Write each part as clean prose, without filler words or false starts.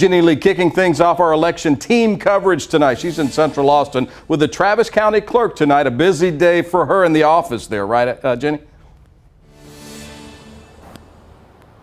Jenni Lee kicking things off our election team coverage tonight. She's in Central Austin with the Travis County Clerk tonight. A busy day for her in the office there, right, Jenni?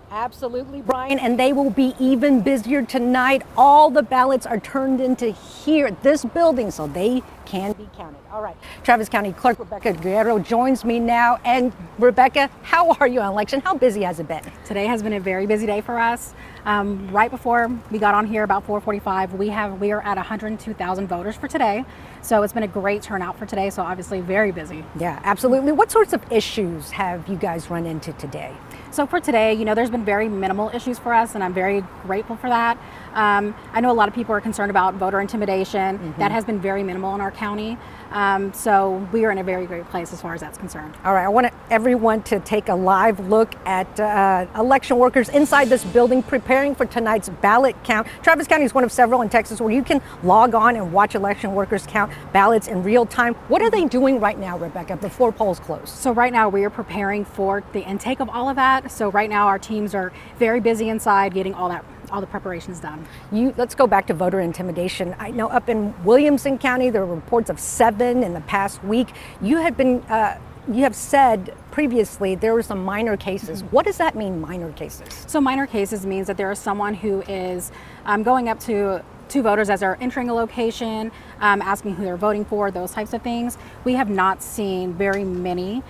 Absolutely, Brian, and they will be even busier tonight. All the ballots are turned into here, this building, so they can be counted. All right, Travis County Clerk Rebecca Guerrero joins me now. And Rebecca, how are you on election? How busy has it been? Today has been a very busy day for us. Right before we got on here, about 4:45, we are at 102,000 voters for today. So it's been a great turnout for today. So obviously very busy. Yeah, absolutely. What sorts of issues have you guys run into today? So for today, there's been very minimal issues for us, and I'm very grateful for that. I know a lot of people are concerned about voter intimidation. Mm-hmm. That has been very minimal in our county. So we are in a very great place as far as that's concerned. All right, I want everyone to take a live look at election workers inside this building preparing for tonight's ballot count. Travis County is one of several in Texas where you can log on and watch election workers count ballots in real time. What are they doing right now, Rebecca, before polls close? So right now we are preparing for the intake of all of that. So right now our teams are very busy inside getting all the preparations done. Let's go back to voter intimidation. I know up in Williamson County there were reports of 7 in the past week. You have said previously there were some minor cases. What does that mean, minor cases? So minor cases means that there is someone who is going up to voters as they're entering a location, asking who they're voting for, those types of things. We have not seen very many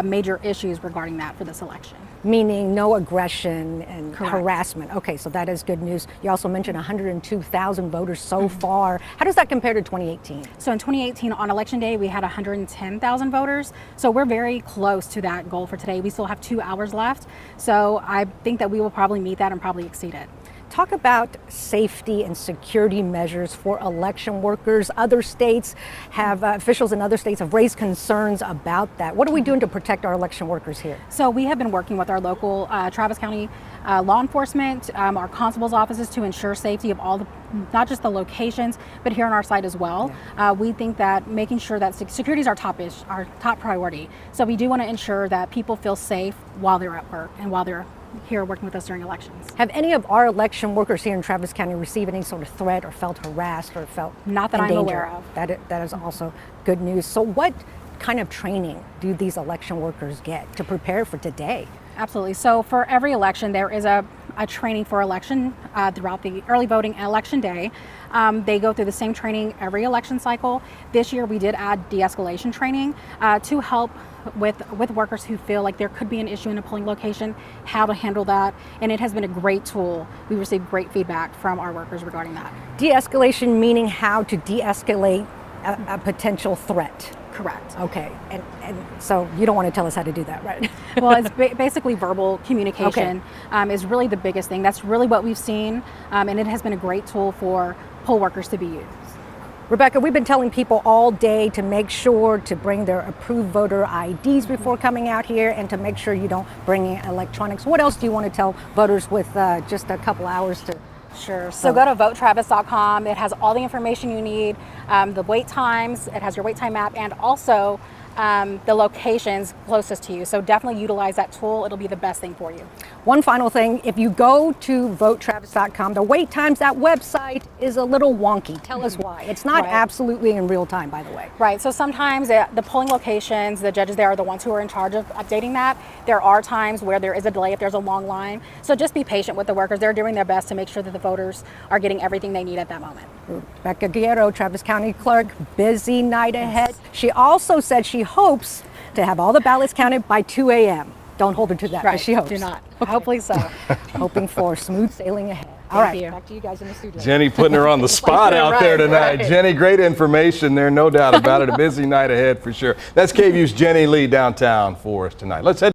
major issues regarding that for this election. Meaning no aggression and Correct. Harassment. Okay, so that is good news. You also mentioned 102,000 voters so far. How does that compare to 2018? So in 2018 on election day, we had 110,000 voters. So we're very close to that goal for today. We still have 2 hours left. So I think that we will probably meet that and probably exceed it. Talk about safety and security measures for election workers. Other states have, officials in other states have raised concerns about that. What are we doing to protect our election workers here? So we have been working with our local Travis County law enforcement, our constable's offices to ensure safety of all not just the locations, but here on our site as well. Yeah. We think that making sure that security is our top priority. So we do want to ensure that people feel safe while they're at work and while they're here working with us during elections. Have any of our election workers here in Travis County received any sort of threat or felt harassed or felt Not that in danger? I'm aware of. That is also good news. So what kind of training do these election workers get to prepare for today? Absolutely. So for every election, there is a training for election throughout the early voting and election day. They go through the same training every election cycle. This year we did add de-escalation training to help with workers who feel like there could be an issue in a polling location, how to handle that. And it has been a great tool. We received great feedback from our workers regarding that. De-escalation meaning how to de-escalate a potential threat. Correct. Okay, and so you don't want to tell us how to do that, right? Well, it's basically verbal communication. Okay. Is really the biggest thing. That's really what we've seen, and it has been a great tool for poll workers to be used. Rebecca, we've been telling people all day to make sure to bring their approved voter IDs before coming out here and to make sure you don't bring in electronics. What else do you want to tell voters with just a couple hours to? Sure. So go to votetravis.com. It has all the information you need, the wait times, it has your wait time map, and also the locations closest to you. So definitely utilize that tool. It'll be the best thing for you. One final thing, if you go to votetravis.com, the wait times, that website is a little wonky. Tell us why. It's not absolutely in real time, by the way. Right. So sometimes the polling locations, the judges there are the ones who are in charge of updating that. There are times where there is a delay if there's a long line. So just be patient with the workers. They're doing their best to make sure that the voters are getting everything they need at that moment. Rebecca Guerrero, Travis County Clerk, busy night ahead. She also said she hopes to have all the ballots counted by 2 a.m. Don't hold her to that, but she hopes. Do not. Okay. Hopefully so. Hoping for smooth sailing ahead. All right, back to you guys in the studio. Jenni putting her on the spot out there tonight. Jenni, great information there, no doubt about it. A busy night ahead for sure. That's KVUE's Jenni Lee downtown for us tonight. Let's head